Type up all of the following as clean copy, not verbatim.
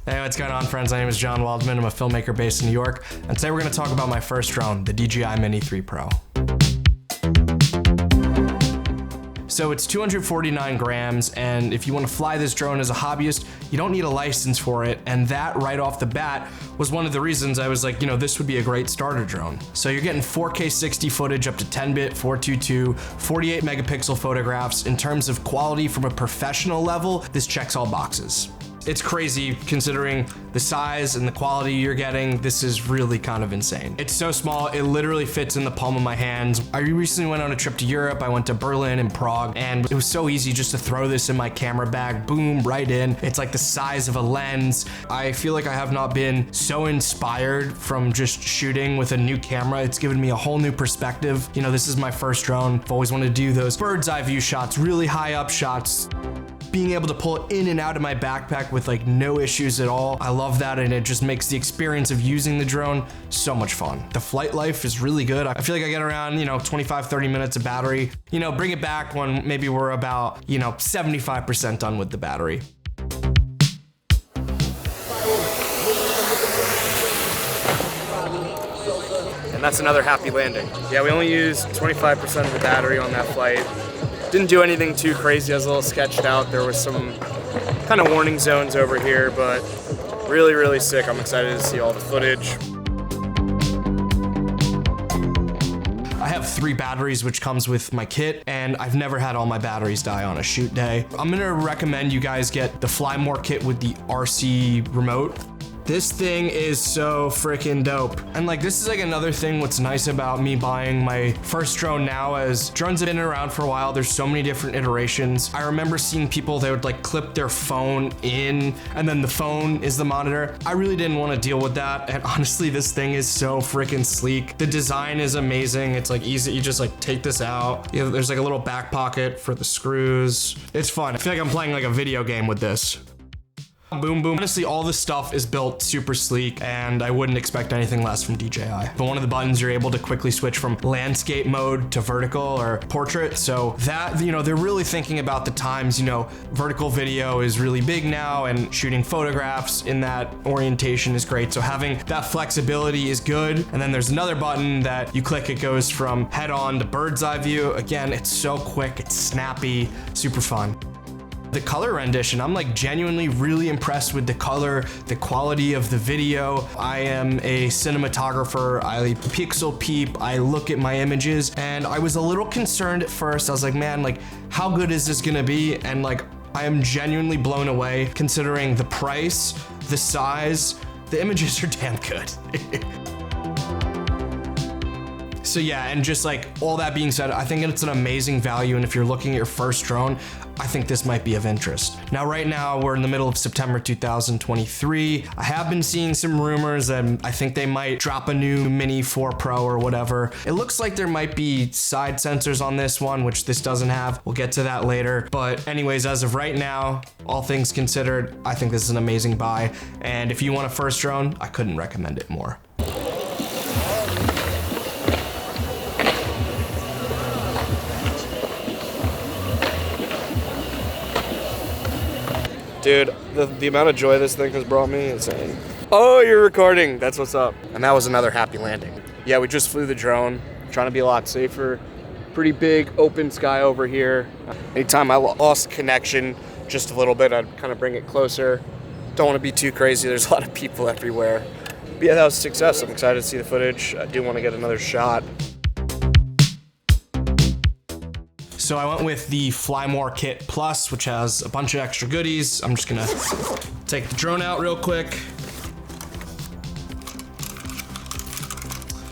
Hey, what's going on, friends? My name is John Waldman. I'm a filmmaker based in New York, and today we're going to talk about my first drone, the DJI Mini 3 Pro. So it's 249 grams, and if you want to fly this drone as a hobbyist, you don't need a license for it, and that right off the bat was one of the reasons I was like, this would be a great starter drone. So you're getting 4K 60 footage up to 10-bit 422, 48 megapixel photographs. In terms of quality from a professional level, this checks all boxes. It's crazy considering the size and the quality you're getting. This is really kind of insane. It's so small, it literally fits in the palm of my hands. I recently went on a trip to Europe. I went to Berlin and Prague, and it was so easy just to throw this in my camera bag, boom, right in. It's like the size of a lens. I feel like I have not been so inspired from just shooting with a new camera. It's given me a whole new perspective. This is my first drone. I've always wanted to do those bird's eye view shots, really high up shots. Being able to pull it in and out of my backpack with like no issues at all. I love that, and it just makes the experience of using the drone so much fun. The flight life is really good. I feel like I get around, 25, 30 minutes of battery. Bring it back when maybe we're about, 75% done with the battery. And that's another happy landing. Yeah, we only used 25% of the battery on that flight. Didn't do anything too crazy. I was a little sketched out. There was some kind of warning zones over here, but really, really sick. I'm excited to see all the footage. I have 3 batteries, which comes with my kit, and I've never had all my batteries die on a shoot day. I'm gonna recommend you guys get the Fly More kit with the RC remote. This thing is so freaking dope. And this is another thing what's nice about me buying my first drone now, as drones have been around for a while. There's so many different iterations. I remember seeing people, they would clip their phone in, and then the phone is the monitor. I really didn't want to deal with that. And honestly, this thing is so freaking sleek. The design is amazing. It's easy. You just take this out. There's a little back pocket for the screws. It's fun. I feel like I'm playing a video game with this. Boom, boom. Honestly, all this stuff is built super sleek, and I wouldn't expect anything less from DJI. But one of the buttons, you're able to quickly switch from landscape mode to vertical or portrait. So that, they're really thinking about the times, vertical video is really big now, and shooting photographs in that orientation is great. So having that flexibility is good. And then there's another button that you click, it goes from head on to bird's eye view. Again, it's so quick, it's snappy, super fun. The color rendition, I'm genuinely really impressed with the color, the quality of the video. I am a cinematographer. I pixel peep, I look at my images, and I was a little concerned at first. I was like, man, how good is this gonna be? And I am genuinely blown away considering the price, the size. The images are damn good. So yeah, and just all that being said, I think it's an amazing value, and if you're looking at your first drone, I think this might be of interest. Now, right now, we're in the middle of September 2023. I have been seeing some rumors, and I think they might drop a new Mini 4 Pro or whatever. It looks like there might be side sensors on this one, which this doesn't have. We'll get to that later. But anyways, as of right now, all things considered, I think this is an amazing buy. And if you want a first drone, I couldn't recommend it more. Dude, the amount of joy this thing has brought me, insane. Oh, you're recording. That's what's up. And that was another happy landing. Yeah, we just flew the drone, trying to be a lot safer. Pretty big open sky over here. Anytime I lost connection just a little bit, I'd kind of bring it closer. Don't want to be too crazy. There's a lot of people everywhere. But yeah, that was a success. I'm excited to see the footage. I do want to get another shot. So I went with the Fly More Kit Plus, which has a bunch of extra goodies. I'm just gonna take the drone out real quick.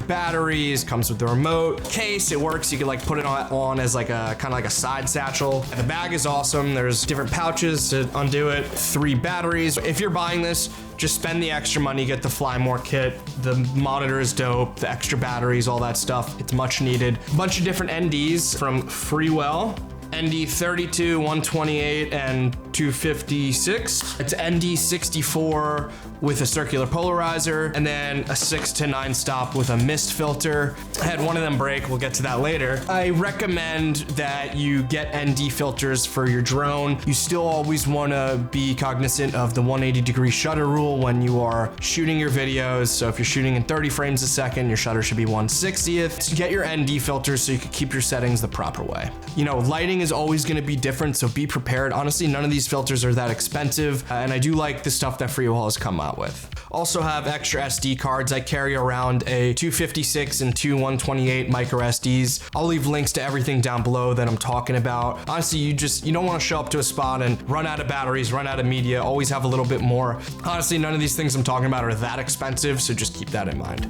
Batteries, comes with the remote. Case, it works. You can put it on as a kind of a side satchel. And the bag is awesome. There's different pouches to undo it. 3 batteries. If you're buying this, just spend the extra money, get the Fly More kit. The monitor is dope, the extra batteries, all that stuff. It's much needed. A bunch of different NDs from Freewell. ND 32, 128, and 256. It's ND64 with a circular polarizer, and then a 6 to 9 stop with a mist filter. I had one of them break, we'll get to that later. I recommend that you get ND filters for your drone. You still always wanna be cognizant of the 180-degree shutter rule when you are shooting your videos. So if you're shooting in 30 frames a second, your shutter should be 1/60th. So get your ND filters so you can keep your settings the proper way. You know, lighting is always gonna be different, so be prepared. Honestly, none of these filters are that expensive, and I do like the stuff that FreeWheel has come out with. Also have extra SD cards. I carry around a 256 and two 128 micro SDs. I'll leave links to everything down below that I'm talking about. Honestly, you don't want to show up to a spot and run out of batteries, run out of media. Always have a little bit more. Honestly, none of these things I'm talking about are that expensive, so just keep that in mind.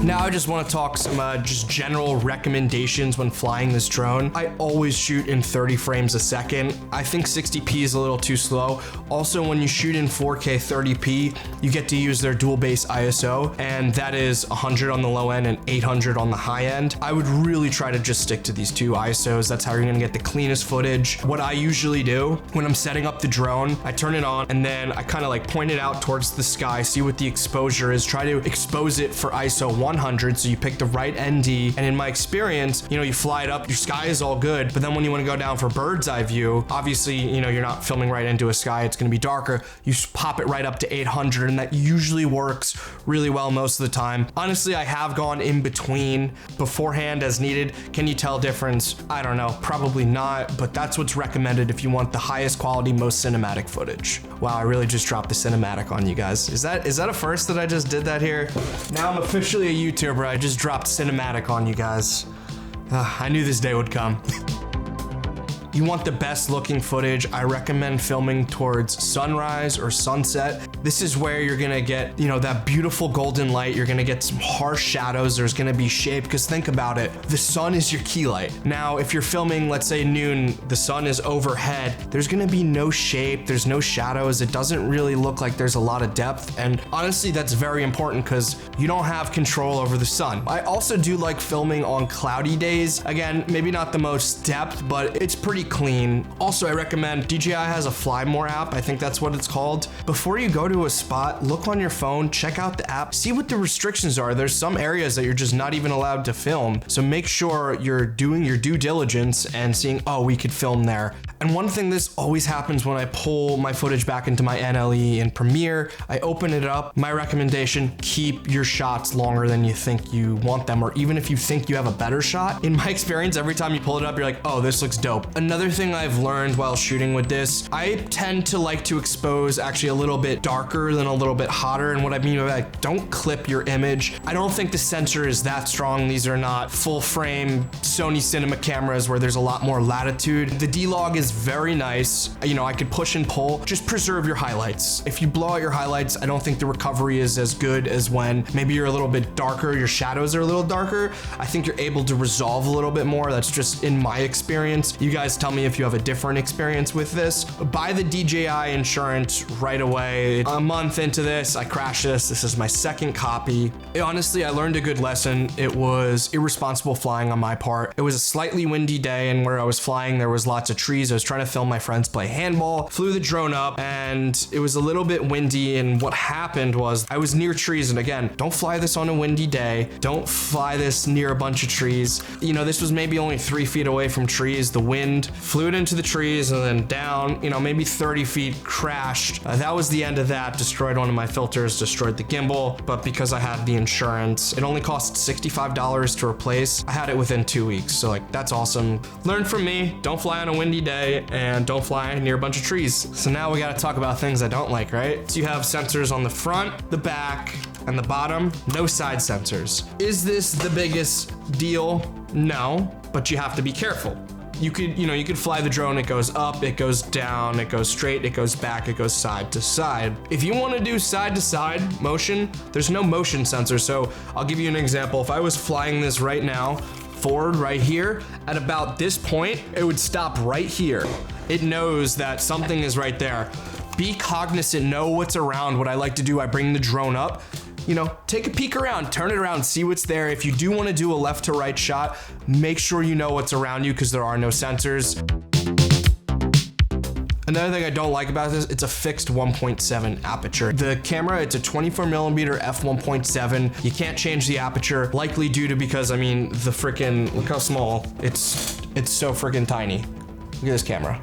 Now I just want to talk some just general recommendations when flying this drone. I always shoot in 30 frames a second. I think 60p is a little too slow. Also, when you shoot in 4K 30p, you get to use their dual base ISO, and that is 100 on the low end and 800 on the high end. I would really try to just stick to these two ISOs. That's how you're gonna get the cleanest footage. What I usually do when I'm setting up the drone, I turn it on and then I kind of like point it out towards the sky, see what the exposure is, try to expose it for ISO 100, so you pick the right ND. And in my experience, you know, you fly it up, your sky is all good, but then when you want to go down for bird's eye view, obviously, you know, you're not filming right into a sky, it's going to be darker. You pop it right up to 800, and that usually works really well most of the time. Honestly, I have gone in between beforehand as needed. Can you tell difference? I don't know, probably not, but that's what's recommended if you want the highest quality, most cinematic footage. Wow, I really just dropped the cinematic on you guys. Is that a first that I just did that here? Now I'm officially a YouTuber. I just dropped cinematic on you guys. I knew this day would come. You want the best looking footage, I recommend filming towards sunrise or sunset. This is where you're gonna get, you know, that beautiful golden light. You're gonna get some harsh shadows. There's gonna be shape, because think about it, the sun is your key light. Now, if you're filming, let's say noon, the sun is overhead, there's gonna be no shape, there's no shadows. It doesn't really look like there's a lot of depth. And honestly, that's very important because you don't have control over the sun. I also do like filming on cloudy days. Again, maybe not the most depth, but it's pretty clean. Also, I recommend DJI has a Fly More app. I think that's what it's called. Before you go to a spot, look on your phone, check out the app, see what the restrictions are. There's some areas that you're just not even allowed to film. So make sure you're doing your due diligence and seeing, oh, we could film there. And one thing, this always happens when I pull my footage back into my NLE in Premiere, I open it up. My recommendation, keep your shots longer than you think you want them, or even if you think you have a better shot. In my experience, every time you pull it up, you're like, oh, this looks dope. Another thing I've learned while shooting with this, I tend to like to expose actually a little bit darker than a little bit hotter. And what I mean by that, don't clip your image. I don't think the sensor is that strong. These are not full frame Sony Cinema cameras where there's a lot more latitude. The D-Log is very nice. You know, I could push and pull. Just preserve your highlights. If you blow out your highlights, I don't think the recovery is as good as when maybe you're a little bit darker, your shadows are a little darker. I think you're able to resolve a little bit more. That's just in my experience. You guys tell me if you have a different experience with this. Buy the DJI insurance right away. A month into this, I crashed this. This is my second copy. Honestly, I learned a good lesson. It was irresponsible flying on my part. It was a slightly windy day, and where I was flying, there was lots of trees. I was trying to film my friends play handball, flew the drone up, and it was a little bit windy. And what happened was I was near trees. And again, don't fly this on a windy day. Don't fly this near a bunch of trees. You know, this was maybe only 3 feet away from trees. The wind flew it into the trees and then down, you know, maybe 30 feet, crashed. That was the end of that. Destroyed one of my filters, destroyed the gimbal. But because I had the insurance, it only cost $65 to replace. I had it within 2 weeks. So like, that's awesome. Learn from me. Don't fly on a windy day and don't fly near a bunch of trees. So now we got to talk about things I don't like, right? So you have sensors on the front, the back, and the bottom. No side sensors. Is this the biggest deal? No, but you have to be careful. You could fly the drone, it goes up, it goes down, it goes straight, it goes back, it goes side to side. If you want to do side to side motion, there's no motion sensor. So I'll give you an example. If I was flying this right now, forward right here, at about this point, it would stop right here. It knows that something is right there. Be cognizant, know what's around. What I like to do, I bring the drone up, you know, take a peek around, turn it around, see what's there. If you do want to do a left to right shot, make sure you know what's around you because there are no sensors. Another thing I don't like about this, it's a fixed 1.7 aperture. The camera, it's a 24mm f1.7. You can't change the aperture, likely due to because, I mean, the freaking, look how small, it's so freaking tiny. Look at this camera.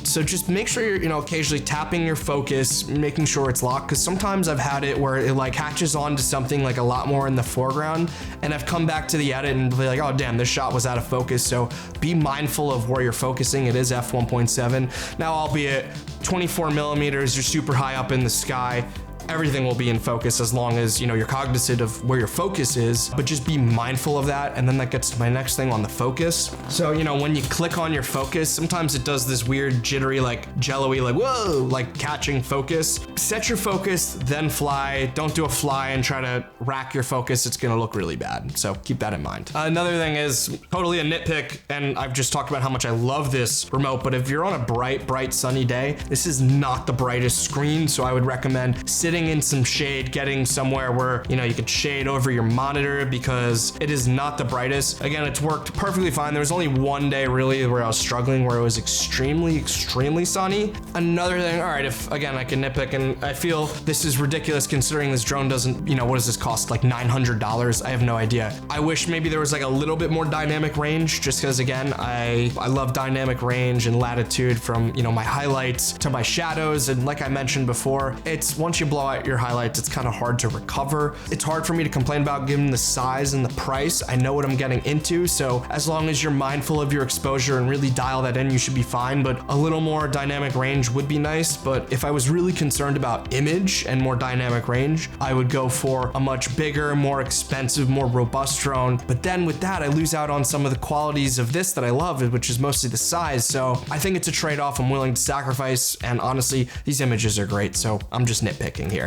So just make sure you're, occasionally tapping your focus, making sure it's locked, because sometimes I've had it where it like catches on to something like a lot more in the foreground, and I've come back to the edit and be like, oh damn, this shot was out of focus. So be mindful of where you're focusing. It is f1.7. Now, albeit 24mm, you're super high up in the sky, everything will be in focus as long as you're cognizant of where your focus is, but just be mindful of that. And then that gets to my next thing on the focus. So when you click on your focus, sometimes it does this weird jittery, like jello-y, like whoa, like catching focus. Set your focus, then fly. Don't do a fly and try to rack your focus. It's gonna look really bad, so keep that in mind. Another thing is totally a nitpick, and I've just talked about how much I love this remote, but if you're on a bright sunny day, this is not the brightest screen. So I would recommend sitting in some shade, getting somewhere where you could shade over your monitor, because it is not the brightest. Again, it's worked perfectly fine. There was only one day really where I was struggling, where it was extremely sunny. Another thing, all right, if again I can nitpick, and I feel this is ridiculous considering this drone doesn't, what does this cost, like $900? I have no idea. I wish maybe there was like a little bit more dynamic range, just because again I love dynamic range and latitude from my highlights to my shadows. And like I mentioned before, it's once you blow out your highlights, it's kind of hard to recover. It's hard for me to complain about given the size and the price. I know what I'm getting into, so as long as you're mindful of your exposure and really dial that in, you should be fine. But a little more dynamic range would be nice. But if I was really concerned about image and more dynamic range, I would go for a much bigger, more expensive, more robust drone. But then with that, I lose out on some of the qualities of this that I love, which is mostly the size. So I think it's a trade-off I'm willing to sacrifice, and honestly, these images are great, so I'm just nitpicking here.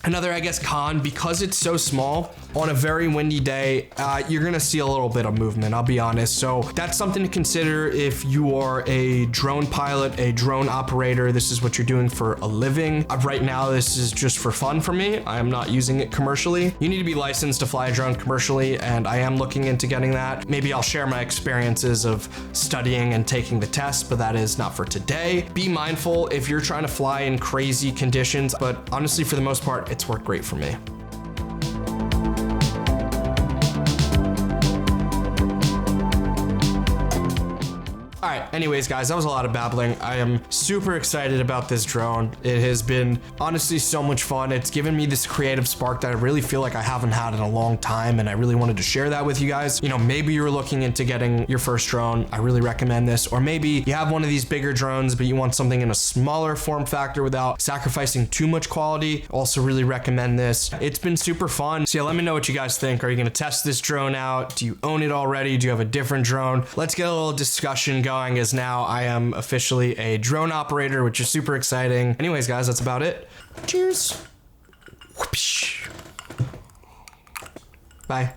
Another, I guess, con, because it's so small, on a very windy day, you're gonna see a little bit of movement, I'll be honest. So that's something to consider if you are a drone pilot, a drone operator. This is what you're doing for a living. Right now, this is just for fun for me. I am not using it commercially. You need to be licensed to fly a drone commercially, and I am looking into getting that. Maybe I'll share my experiences of studying and taking the test, but that is not for today. Be mindful if you're trying to fly in crazy conditions, but honestly, for the most part, it's worked great for me. All right, anyways, guys, that was a lot of babbling. I am super excited about this drone. It has been honestly so much fun. It's given me this creative spark that I really feel like I haven't had in a long time, and I really wanted to share that with you guys. Maybe you're looking into getting your first drone. I really recommend this. Or maybe you have one of these bigger drones, but you want something in a smaller form factor without sacrificing too much quality. Also really recommend this. It's been super fun. So yeah, let me know what you guys think. Are you gonna test this drone out? Do you own it already? Do you have a different drone? Let's get a little discussion going, as now I am officially a drone operator, which is super exciting. Anyways, guys, that's about it. Cheers. Bye.